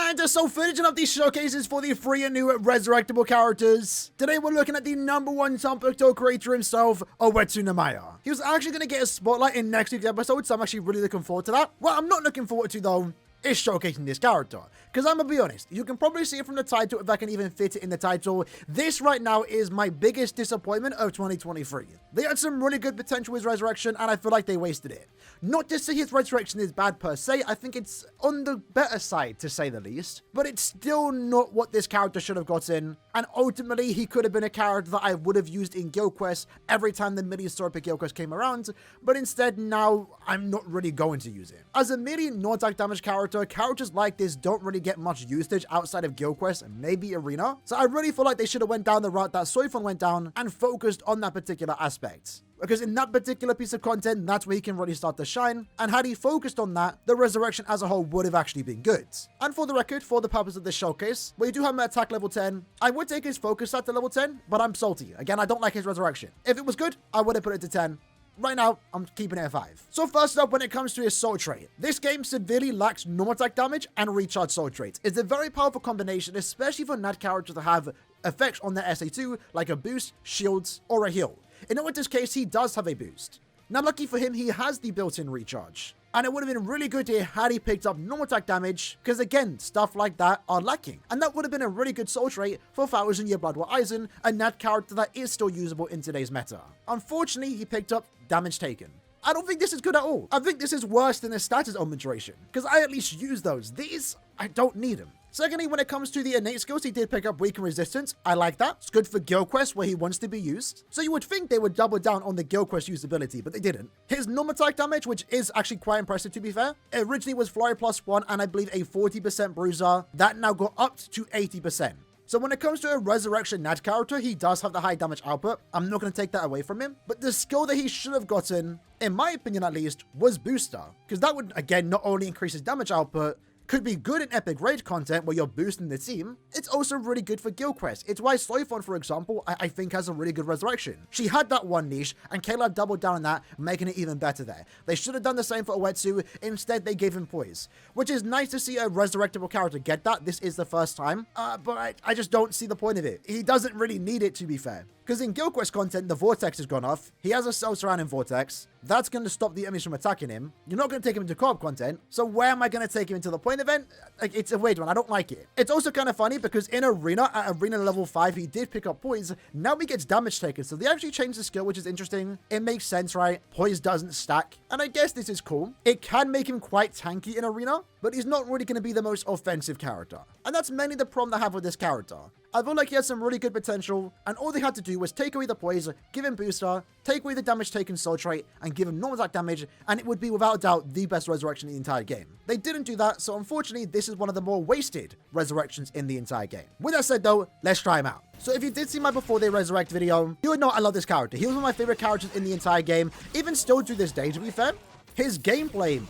And so finishing up these showcases for the 3 new resurrectable characters. Today we're looking at the #1 Tompokto creator himself, OH-ETSU. He was actually going to get a spotlight in next week's episode, so I'm actually really looking forward to that. What I'm not looking forward to though is showcasing this character. Because I'm gonna be honest, you can probably see it from the title if I can even fit it in the title. This right now is my biggest disappointment of 2023. They had some really good potential with his resurrection and I feel like they wasted it. Not to say his resurrection is bad per se, I think it's on the better side to say the least, but it's still not what this character should have gotten. And ultimately he could have been a character that I would have used in Guild Quest every time the mini story per Guild Quest came around, but instead now I'm not really going to use it. As a merely non-attack damage character, characters like this don't really get much usage outside of Guild Quest and maybe Arena. So I really feel like they should have went down the route that Soifon went down and focused on that particular aspect. Because in that particular piece of content, that's where he can really start to shine. And had he focused on that, the resurrection as a whole would have actually been good. And for the record, for the purpose of this showcase, we do have him at attack level 10. I would take his focus at to level 10, but I'm salty. Again, I don't like his resurrection. If it was good, I would have put it to 10. Right now, I'm keeping it at 5. So first up, when it comes to his soul trait, this game severely lacks normal attack damage and recharge soul traits. It's a very powerful combination, especially for NAD characters that have effects on their SA2, like a boost, shields, or a heal. In OH's case, he does have a boost. Now, lucky for him, he has the built-in recharge. And it would have been really good to hear had he picked up normal attack damage, because again, stuff like that are lacking. And that would have been a really good soul trait for 1000 Year Blood War Aizen, a NAD character that is still usable in today's meta. Unfortunately, he picked up damage taken. I don't think this is good at all. I think this is worse than the status augmentation, because I at least use those. These, I don't need them. Secondly, when it comes to the innate skills, he did pick up weaken resistance. I like that. It's good for Guild Quest where he wants to be used. So you would think they would double down on the Guild Quest usability, but they didn't. His normal attack damage, which is actually quite impressive to be fair, it originally was Flurry +1 and I believe a 40% bruiser. That now got upped to 80%. So when it comes to a resurrection NAD character, he does have the high damage output. I'm not going to take that away from him. But the skill that he should have gotten, in my opinion at least, was Booster. Because that would, again, not only increase his damage output, could be good in epic raid content where you're boosting the team. It's also really good for Guild Quest. It's why Soifon, for example, I think has a really good resurrection. She had that one niche and Caleb doubled down on that, making it even better there. They should have done the same for OH-ETSU. Instead, they gave him poise, which is nice to see a resurrectable character get that. This is the first time, but I just don't see the point of it. He doesn't really need it, to be fair. Because in Guild Quest content, the Vortex has gone off. He has a self-surrounding Vortex. That's going to stop the enemies from attacking him. You're not going to take him into co-op content. So where am I going to take him into the point event? Like, it's a weird one. I don't like it. It's also kind of funny because in Arena, at Arena level 5, he did pick up Poise. Now he gets damage taken. So they actually changed the skill, which is interesting. It makes sense, right? Poise doesn't stack. And I guess this is cool. It can make him quite tanky in Arena, but he's not really going to be the most offensive character. And that's mainly the problem I have with this character. I feel like he has some really good potential, and all they had to do was take away the poise, give him booster, take away the damage taken soul trait, and give him normal attack damage, and it would be without doubt the best resurrection in the entire game. They didn't do that, so unfortunately this is one of the more wasted resurrections in the entire game. With that said though, let's try him out. So if you did see my Before They Resurrect video, you would know I love this character. He was one of my favorite characters in the entire game, even still to this day to be fair. His gameplay,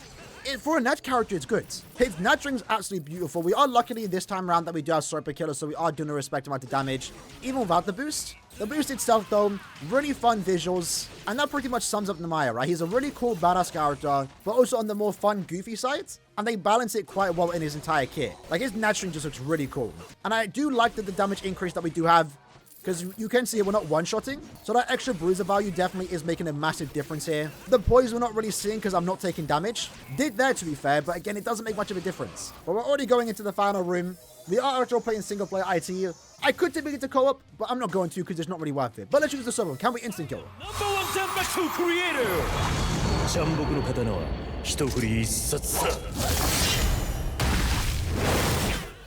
for a NAD character, it's good. His NAD string's absolutely beautiful. We are luckily this time around that we do have Super Killer, so we are doing a respectable amount of damage, even without the boost. The boost itself, though, really fun visuals, and that pretty much sums up Namaya, right? He's a really cool, badass character, but also on the more fun, goofy side, and they balance it quite well in his entire kit. Like, his NAD string just looks really cool. And I do like that the damage increase that we do have, because you can see we're not one-shotting, so that extra bruiser value definitely is making a massive difference here. The poise we're not really seeing because I'm not taking damage. Did there, to be fair, but again, it doesn't make much of a difference. But we're already going into the final room. We are actually playing single-player IT. I could take it to co-op, but I'm not going to because it's not really worth it. But let's use the server. Can we instant kill? #1 Tompokto creator! 잠복으로 가다 나와 히토그리 있었어.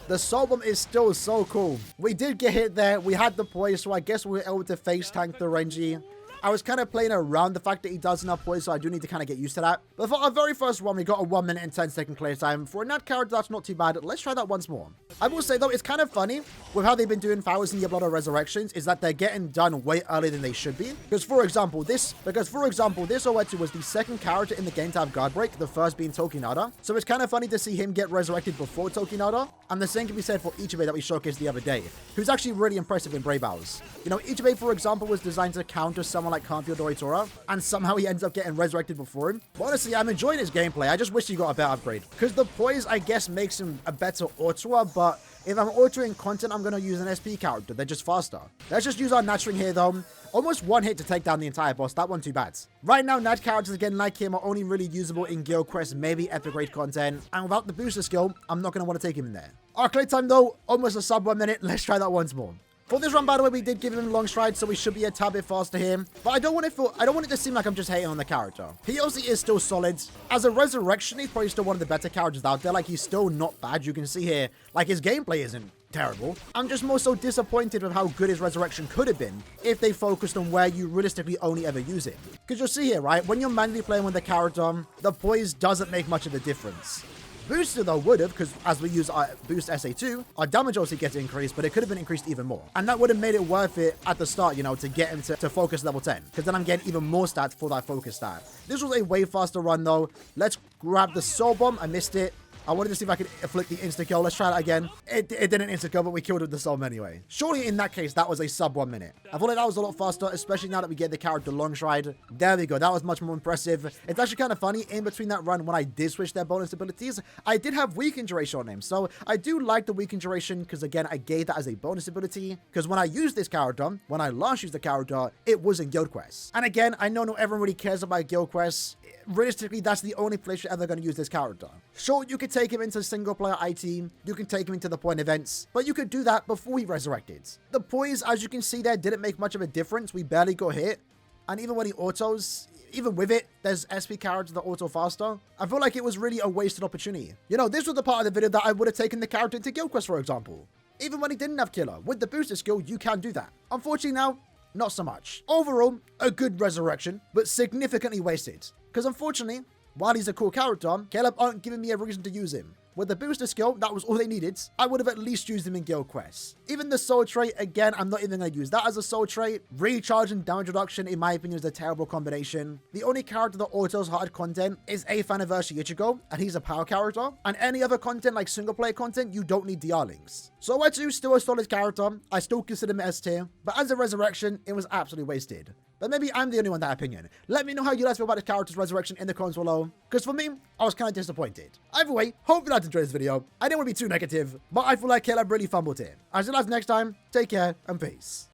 The soul bomb is still so cool. We did get hit there. We had the poise, so I guess we were able to face tank the Renji. I was kind of playing around the fact that he doesn't have poise, so I do need to kind of get used to that. But for our very first one, we got a 1 minute and 10-second clear time. For a NAD character, that's not too bad. Let's try that once more. I will say, though, it's kind of funny with how they've been doing 1000 Year Blood Resurrections, is that they're getting done way earlier than they should be. Because, for example, this OH-ETSU was the second character in the game to have guard break, the first being Tokinada. So it's kind of funny to see him get resurrected before Tokinada. And the same can be said for Ichibei that we showcased the other day, who's actually really impressive in Brave Battles. You know, Ichibei, for example, was designed to counter someone someone like can't field Oitora, and somehow he ends up getting resurrected before him. But honestly, I'm enjoying his gameplay. I just wish he got a better upgrade. Because the poise, I guess, makes him a better Oitora, but if I'm altering content, I'm going to use an SP character. They're just faster. Let's just use our Nat string here, though. Almost one hit to take down the entire boss. That wasn't too bad. Right now, Nat characters, again, like him, are only really usable in guild quests, maybe epic grade content. And without the booster skill, I'm not going to want to take him in there. Our clay time, though, almost a sub 1 minute. Let's try that once more. For this run, by the way, we did give him long stride, so we should be a tad bit faster here. But I don't want it to seem like I'm just hating on the character. He obviously is still solid. As a resurrection, he's probably still one of the better characters out there. Like, he's still not bad. You can see here, like, his gameplay isn't terrible. I'm just more so disappointed with how good his resurrection could have been if they focused on where you realistically only ever use it. Because you'll see here, right, when you're manually playing with the character, the poise doesn't make much of a difference. Booster, though, would have, because as we use our boost SA2, our damage also gets increased, but it could have been increased even more. And that would have made it worth it at the start, you know, to get him to focus level 10, because then I'm getting even more stats for that focus stat. This was a way faster run, though. Let's grab the soul bomb. I missed it. I wanted to see if I could inflict the insta-kill. Let's try that again. It didn't insta-kill, but we killed it with the soul anyway. Surely, in that case, that was a sub 1 minute. I feel like that was a lot faster, especially now that we get the character long stride. There we go. That was much more impressive. It's actually kind of funny. In between that run, when I did switch their bonus abilities, I did have weaken duration on him. So I do like the weaken duration because, again, I gave that as a bonus ability. Because when I used this character, when I last used the character, it was in guild quests. And again, I know not everyone really cares about guild quests. Realistically, that's the only place you're ever going to use this character. Sure, you could take him into single player IT, you can take him into the point events, but you could do that before he resurrected. The poise, as you can see there, didn't make much of a difference. We barely got hit. And even when he autos, even with it, there's SP characters that auto faster. I feel like it was really a wasted opportunity. You know, this was the part of the video that I would have taken the character into guild quest, for example. Even when he didn't have killer. With the booster skill, you can do that. Unfortunately now, not so much. Overall, a good resurrection, but significantly wasted. Because unfortunately, while he's a cool character, Caleb aren't giving me a reason to use him. With the booster skill, that was all they needed. I would have at least used him in guild quests. Even the soul trait, again, I'm not even going to use that as a soul trait. Recharge and damage reduction, in my opinion, is a terrible combination. The only character that autos hard content is 8th anniversary Ichigo, and he's a power character. And any other content like single player content, you don't need DR links. So OH-ETSU, still a solid character. I still consider him S tier, but as a resurrection, it was absolutely wasted. But maybe I'm the only one with that opinion. Let me know how you guys feel about this character's resurrection in the comments below. Because for me, I was kind of disappointed. Either way, hope you guys enjoyed this video. I didn't want to be too negative, but I feel like Caleb really fumbled here. Until next time, take care and peace.